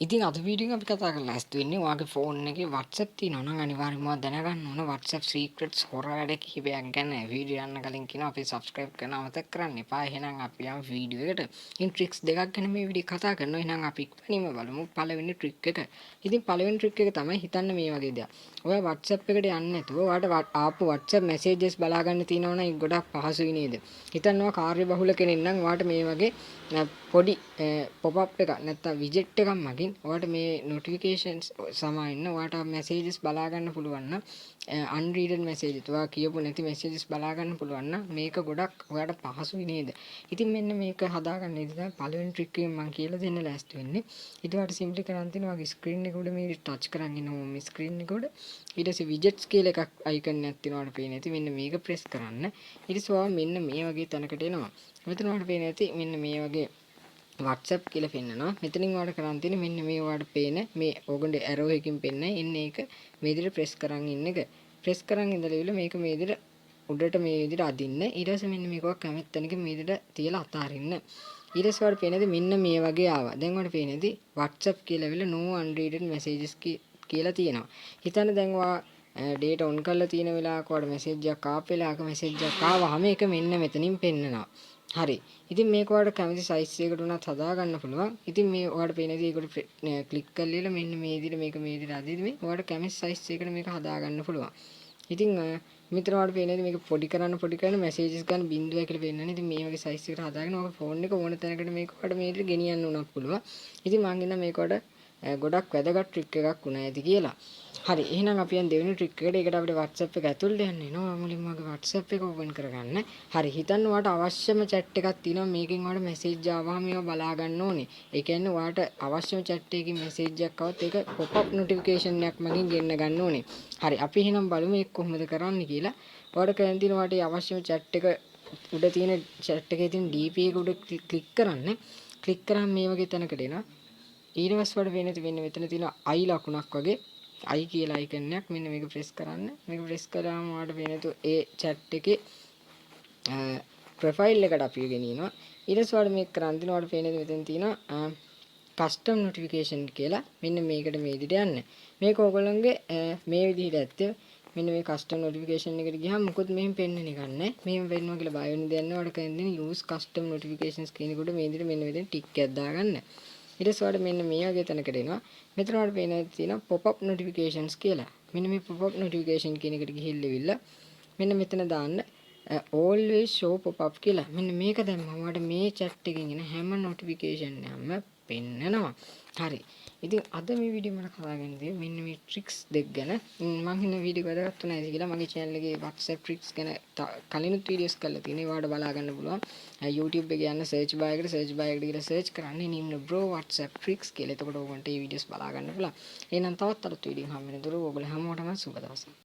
ඉතින් අද වීඩියෝ එක අපි කතා කරලා ලෑස්ති වෙන්නේ ඔයාගේ ෆෝන් එකේ WhatsApp තියෙනවා නම් අනිවාර්යයෙන්ම දැනගන්න ඕන WhatsApp secrets හොර වැඩ කිහිපයක් ගැන වීඩියෝ යන්න කලින් කියනවා අපි subscribe කරන්න අමතක කරන්න එපා. එහෙනම් අපි යමු වීඩියෝ එකට. ඉතින් tricks දෙකක් ගැන මේ වීඩියෝ කතා කරනවා. එහෙනම් අපි ඉක්මනින්ම බලමු පළවෙනි trick එක. ඉතින් පළවෙනි trick එක තමයි හිතන්න මේ වගේ දෙයක්. ඔයා WhatsApp එකට යන්නේ නැතුව ඔයාට ආපු WhatsApp messages බලා ගන්න තියෙනවා නම් ඒක ගොඩක් පහසුයි නේද? හිතන්න ඔයා කාර්යබහුල කෙනෙක් නම් ඔයාට මේ වගේ පොඩි pop up එකක් නැත්නම් widget එකක් මගින් ඔයාට මේ notifications සමාවෙන්න ඔයාට messages බලා ගන්න පුළුවන් නම් unreaded messages ඔයා කියපු නැති messages බලා ගන්න පුළුවන් නම් මේක ගොඩක් ඔයාට පහසුයි නේද? ඉතින් මෙන්න මේක හදාගන්න ඉතින් තමයි පළවෙනි trick එකෙන් මම කියලා දෙන්න ලෑස්ති වෙන්නේ. ඊට පස්සේ simply කරන් තියෙනවා ඔයාගේ screen එක උඩ මේ touch කරන් ඉන්න home screen එක උඩ ඊට පස්සේ widgets කියලා එකක් icon එකක් තියෙනවා ඔයාලට පේන්නේ නැති මෙන්න මේක press කරන්න. ඊට පස්සේ ඔයා මෙන්න මේ වගේ තැනකට එනවා. මෙතන ඔයාලට පේන්නේ නැති මෙන්න මේ වගේ WhatsApp කියලා පෙන්නනවා. මෙතනින් ඔයාලට කරන් තියෙන්නේ මෙන්න මේ ඔයාලට පේන මේ ඕගොල්ලෝ arrow එකකින් පෙන්නයි එන්නේ ඒක මේ විදිහට press කරන් ඉන්න එක. press කරන් ඉඳලා ඉවල මේක මේ විදිහට උඩට මේ විදිහට අදින්න. ඊට පස්සේ මෙන්න මේක කැමති තැනකින් මේ විදිහට තියලා අතාරින්න. ඊට පස්සේ ඔයාලට පේනද මෙන්න මේ වගේ ආවා. දැන් ඔයාලට පේනද WhatsApp කියලා විල no unreaded messages කියලා තියෙනවා. හිතන්න දැන් ඔයා data on කරලා තියෙන වෙලාවක ඔයාලට message එකක් ආපු වෙලාවක message එකක් ආවහම ඒක මෙන්න මෙතනින් පෙන්නනවා. හරි. ඉතින් මේක ඔයාලට කැමති size එකකට උනත් හදා ගන්න පුළුවන්. ඉතින් මේ ඔයාලට පේනද ඒකට ක්ලික් කරලා මෙන්න මේ විදිහට මේක මේ විදිහට අදින්න මේ ඔයාලට කැමති size එකකට මේක හදා ගන්න පුළුවන්. ඉතින් මෙතන ඔයාලට පේනද මේක පොඩි කරන්න messages ගන්න බිඳුවයි කියලා පෙන්නන්නේ. ඉතින් මේ වගේ size එකකට හදාගෙන ඔයාගේ phone එක ඕන තැනකට මේක ඔයාලට මේ විදිහට ගෙනියන්න උනත් පුළුවන්. ඉතින් මම හිතනවා මේක ඔයාලට ගොඩක් වැදගත් ට්‍රික් එකක් වුණා ඇති කියලා. හරි. එහෙනම් අපි යන් දෙවෙනි ට්‍රික් එකට. ඒකට අපිට WhatsApp එක ඇතුළට යන්න වෙනවා. මුලින්ම වගේ WhatsApp එක ඕපන් කරගන්න. හරි. හිතන්න ඔයාලට අවශ්‍යම chat එකක් තියෙනවා. මේකෙන් ඔයාලට message ආවම ඒවා බලා ගන්න ඕනේ. ඒ කියන්නේ ඔයාලට අවශ්‍යම chat එකකින් message එකක් આવත් ඒක pop up notification එකක් මගින් ගෙන්න ගන්න ඕනේ. හරි. අපි එහෙනම් බලමු ඒක කොහොමද කරන්නේ කියලා. ඔයාලට කරන්න තියෙන ඔයාලට අවශ්‍යම chat එක උඩ තියෙන chat එකේ තියෙන DP එක උඩ ක්ලික් කරන්න. ක්ලික් කරාම මේ වගේ තැනකට එනවා. ඊට පස්සේ වල වෙන්නේ මෙතන තියෙන I ලකුණක් වගේ I කියලා icon එකක් මෙන්න මේක press කරන්න. මේක press කරාම ඔයාලට වෙන්නේ ඒ chat එකේ profile එකට අපි ගෙනියනවා. ඊට පස්සේ ඔයාලට මේක කරන් දින ඔයාලට පේන්නේ මෙතන තියෙනවා custom notification කියලා. මෙන්න මේකට මේ විදිහට යන්න. මේක ඕගොල්ලන්ගේ මේ විදිහට ඇත්තේ මෙන්න මේ custom notification එකට ගියාම මොකොත් මෙහෙම පෙන්වන්නේ නැහැ. මෙහෙම පෙන්වනවා කියලා බය වෙන්න දෙයක් නැහැ. ඔයාලට කරන්නේ use custom notifications කියනකොට මේ විදිහට මෙන්න මෙතන ටික් එකක් දාගන්න. ඊට පස්සේ ඔයාලට මෙන්න මේ වගේ තැනකට එනවා. මෙතන ඔයාලට පේනවා තියෙනවා pop up notifications කියලා. මෙන්න මේ pop up notification කියන එකට ගිහිල්ලා මෙන්න මෙතන දාන්න always show pop up කියලා. මෙන්න මේක දැම්මම ඔයාලට මේ chat එකකින් එන හැම notification එකක්ම පෙන්නනවා. හරි. ඉතින් අද මේ වීඩියෝ මම කතාගන්නේ මෙන්න මේ tricks දෙක ගැන. මම හිතන වීඩියෝ වැදගත් වුණා ඇති කියලා. මගේ channel එකේ WhatsApp tricks ගැන කලිනුත් වීඩියෝස් කරලා තියෙනවා. ඒවට බලා ගන්න පුළුවන්. YouTube එකේ යන්න search bar එකට ගිහලා search කරන්න Nimna bro WhatsApp tricks කියලා. එතකොට ඔයගොල්ලන්ට මේ වීඩියෝස් බලා ගන්න පුළුවන්. එහෙනම් තවත් අලුත් වීඩියෝ හම්බ වෙනතුරු ඔයගොල්ලෝ හැමෝටම සුබ දවසක්.